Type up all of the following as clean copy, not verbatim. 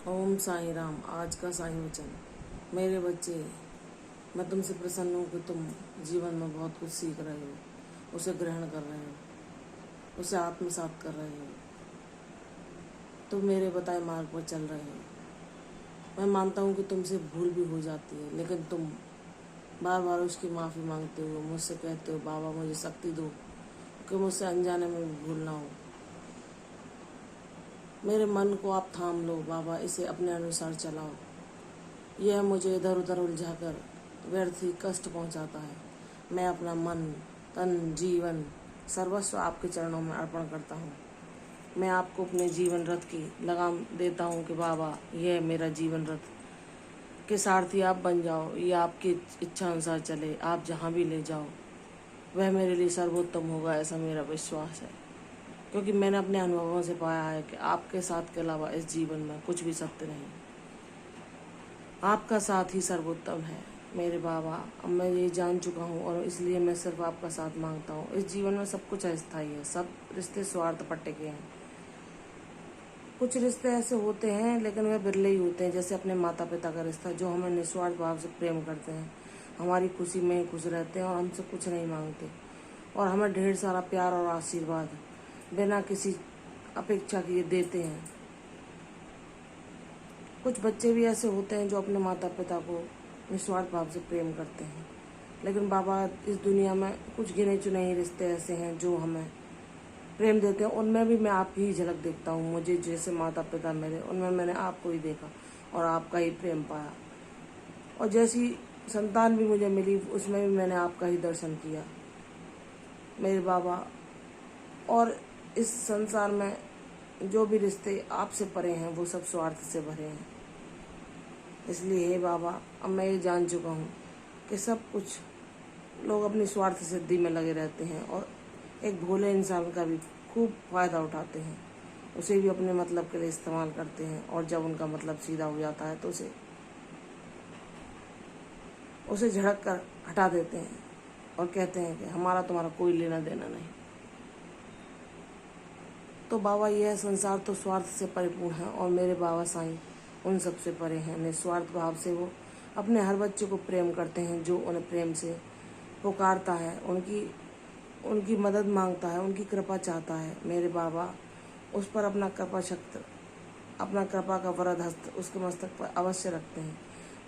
ओम साई राम। आज का साई वचन। मेरे बच्चे, मैं तुमसे प्रसन्न हूँ कि तुम जीवन में बहुत कुछ सीख रहे हो, उसे ग्रहण कर रहे हो, उसे आत्मसात कर रहे हो। तुम मेरे बताए मार्ग पर चल रहे हो। मैं मानता हूँ कि तुमसे भूल भी हो जाती है, लेकिन तुम बार बार उसकी माफ़ी मांगते हो, मुझसे कहते हो बाबा मुझे शक्ति दो कि मुझसे अनजाने में भी भूल ना हो। मेरे मन को आप थाम लो बाबा, इसे अपने अनुसार चलाओ। यह मुझे इधर उधर उलझाकर व्यर्थ ही कष्ट पहुंचाता है। मैं अपना मन, तन, जीवन, सर्वस्व आपके चरणों में अर्पण करता हूँ। मैं आपको अपने जीवन रथ की लगाम देता हूँ कि बाबा, यह मेरा जीवन रथ के सारथी आप बन जाओ। ये आपकी इच्छा अनुसार चले, आप जहाँ भी ले जाओ वह मेरे लिए सर्वोत्तम होगा, ऐसा मेरा विश्वास है। क्योंकि मैंने अपने अनुभवों से पाया है कि आपके साथ के अलावा इस जीवन में कुछ भी सत्य नहीं। आपका साथ ही सर्वोत्तम है मेरे बाबा। अब मैं ये जान चुका हूँ और इसलिए मैं सिर्फ आपका साथ मांगता हूँ। इस जीवन में सब कुछ अस्थायी है, सब रिश्ते स्वार्थ पट्टे के हैं। कुछ रिश्ते ऐसे होते हैं लेकिन वे बिरले ही होते हैं, जैसे अपने माता पिता का रिश्ता, जो हमें निस्वार्थ भाव से प्रेम करते हैं, हमारी खुशी में ही खुश रहते हैं और हमसे कुछ नहीं मांगते, और हमें ढेर सारा प्यार और आशीर्वाद बिना किसी अपेक्षा किए देते हैं। कुछ बच्चे भी ऐसे होते हैं जो अपने माता पिता को निस्वार्थ भाव से प्रेम करते हैं, लेकिन बाबा इस दुनिया में कुछ गिने चुने ही रिश्ते ऐसे हैं जो हमें प्रेम देते हैं। उनमें भी मैं आपकी ही झलक देखता हूँ। मुझे जैसे माता पिता मेरे, उनमें मैंने आपको ही देखा और आपका ही प्रेम पाया, और जैसी संतान भी मुझे मिली उसमें भी मैंने आपका ही दर्शन किया मेरे बाबा। और इस संसार में जो भी रिश्ते आपसे परे हैं वो सब स्वार्थ से भरे हैं। इसलिए हे बाबा, अब मैं ये जान चुका हूँ कि सब कुछ लोग अपनी स्वार्थ सिद्धि में लगे रहते हैं और एक भोले इंसान का भी खूब फायदा उठाते हैं, उसे भी अपने मतलब के लिए इस्तेमाल करते हैं, और जब उनका मतलब सीधा हो जाता है तो उसे झड़क कर हटा देते हैं और कहते हैं कि हमारा तुम्हारा कोई लेना देना नहीं। तो बाबा, यह संसार तो स्वार्थ से परिपूर्ण है और मेरे बाबा साईं उन सब से परे हैं। निस्वार्थ भाव से वो अपने हर बच्चे को प्रेम करते हैं, जो उन्हें प्रेम से पुकारता है, उनकी मदद मांगता है, उनकी कृपा चाहता है। मेरे बाबा उस पर अपना कृपा का वरद हस्त उसके मस्तक पर अवश्य रखते हैं।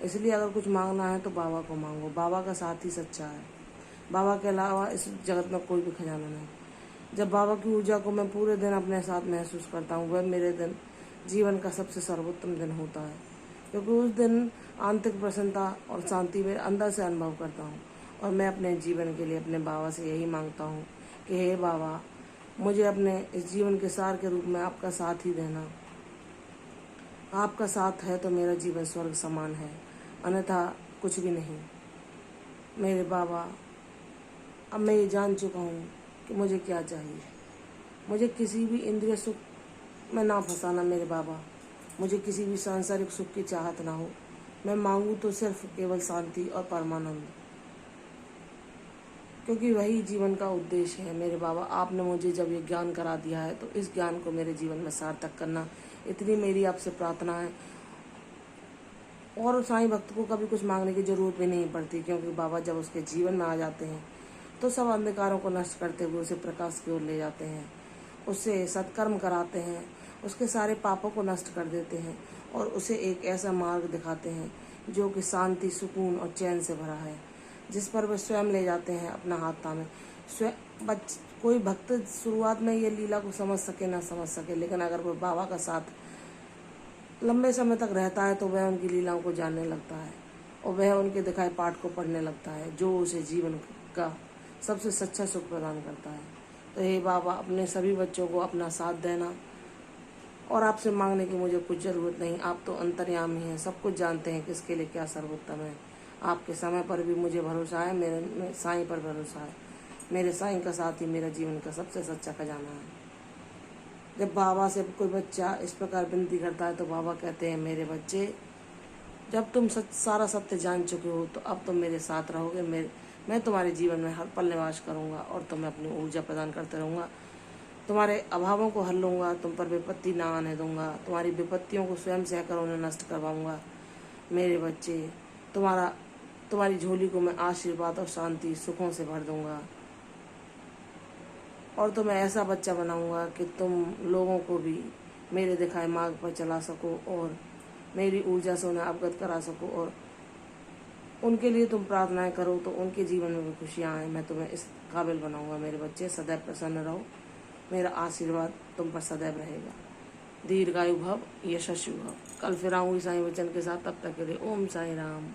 इसलिए अगर कुछ मांगना है तो बाबा को मांगो। बाबा का साथ ही सच्चा है। बाबा के अलावा इस जगत में कोई भी खजाना नहीं। जब बाबा की ऊर्जा को मैं पूरे दिन अपने साथ महसूस करता हूँ, वह मेरे दिन जीवन का सबसे सर्वोत्तम दिन होता है, क्योंकि उस दिन आंतरिक प्रसन्नता और शांति मेरे अंदर से अनुभव करता हूँ। और मैं अपने जीवन के लिए अपने बाबा से यही मांगता हूँ कि हे बाबा, मुझे अपने इस जीवन के सार के रूप में आपका साथ ही देना। आपका साथ है तो मेरा जीवन स्वर्ग समान है, अन्यथा कुछ भी नहीं। मेरे बाबा, अब मैं ये जान चुका हूँ कि मुझे क्या चाहिए। मुझे किसी भी इंद्रिय सुख में ना फंसाना मेरे बाबा। मुझे किसी भी सांसारिक सुख की चाहत ना हो। मैं मांगू तो सिर्फ केवल शांति और परमानंद, क्योंकि वही जीवन का उद्देश्य है मेरे बाबा। आपने मुझे जब ये ज्ञान करा दिया है तो इस ज्ञान को मेरे जीवन में सार्थक करना, इतनी मेरी आपसे प्रार्थना है। और साईं भक्त को कभी कुछ मांगने की जरूरत भी नहीं पड़ती, क्योंकि बाबा जब उसके जीवन में आ जाते हैं तो सब अंधकारों को नष्ट करते हुए उसे प्रकाश की ओर ले जाते हैं, उससे सत्कर्म कराते हैं, उसके सारे पापों को नष्ट कर देते हैं और उसे एक ऐसा मार्ग दिखाते हैं जो कि शांति, सुकून और चैन से भरा है, जिस पर वे स्वयं ले जाते हैं अपना हाथ थामे। कोई भक्त शुरुआत में ये लीला को समझ सके ना समझ सके, लेकिन अगर कोई बाबा का साथ लंबे समय तक रहता है तो वह उनकी लीलाओं को जानने लगता है और वह उनके दिखाए पाठ को पढ़ने लगता है, जो उसे जीवन का सबसे सच्चा सुख प्रदान करता है। तो हे बाबा, अपने सभी बच्चों को अपना साथ देना, और आपसे मांगने की मुझे कुछ ज़रूरत नहीं। आप तो अंतर्यामी हैं, सब कुछ जानते हैं किसके लिए क्या सर्वोत्तम है। आपके समय पर भी मुझे भरोसा है, मेरे साईं पर भरोसा है। मेरे साईं का साथ ही मेरा जीवन का सबसे सच्चा खजाना है। जब बाबा से कोई बच्चा इस प्रकार विनती करता है तो बाबा कहते हैं, मेरे बच्चे, जब तुम सारा सत्य जान चुके हो तो अब तुम मेरे साथ रहोगे। मैं तुम्हारे जीवन में हर पल निवास करूंगा और तुम्हें अपनी ऊर्जा प्रदान करते रहूँगा। तुम्हारे अभावों को हल लूँगा, तुम पर विपत्ति ना आने दूंगा, तुम्हारी विपत्तियों को स्वयं सहकर उन्हें नष्ट करवाऊंगा। मेरे बच्चे, तुम्हारी झोली को मैं आशीर्वाद और शांति सुखों से भर दूंगा, और तुम्हें ऐसा बच्चा बनाऊंगा कि तुम लोगों को भी मेरे दिखाए मार्ग पर चला सको और मेरी ऊर्जा से उन्हें अवगत करा सको, और उनके लिए तुम प्रार्थनाएं करो तो उनके जीवन में भी खुशियाँ आए। मैं तुम्हें इस काबिल बनाऊंगा। मेरे बच्चे, सदैव प्रसन्न रहो। मेरा आशीर्वाद तुम पर सदैव रहेगा। दीर्घायु भव, यशस्वी भव। कल फिर आऊँगी साईं वचन के साथ। तब तक के लिए ओम साईं राम।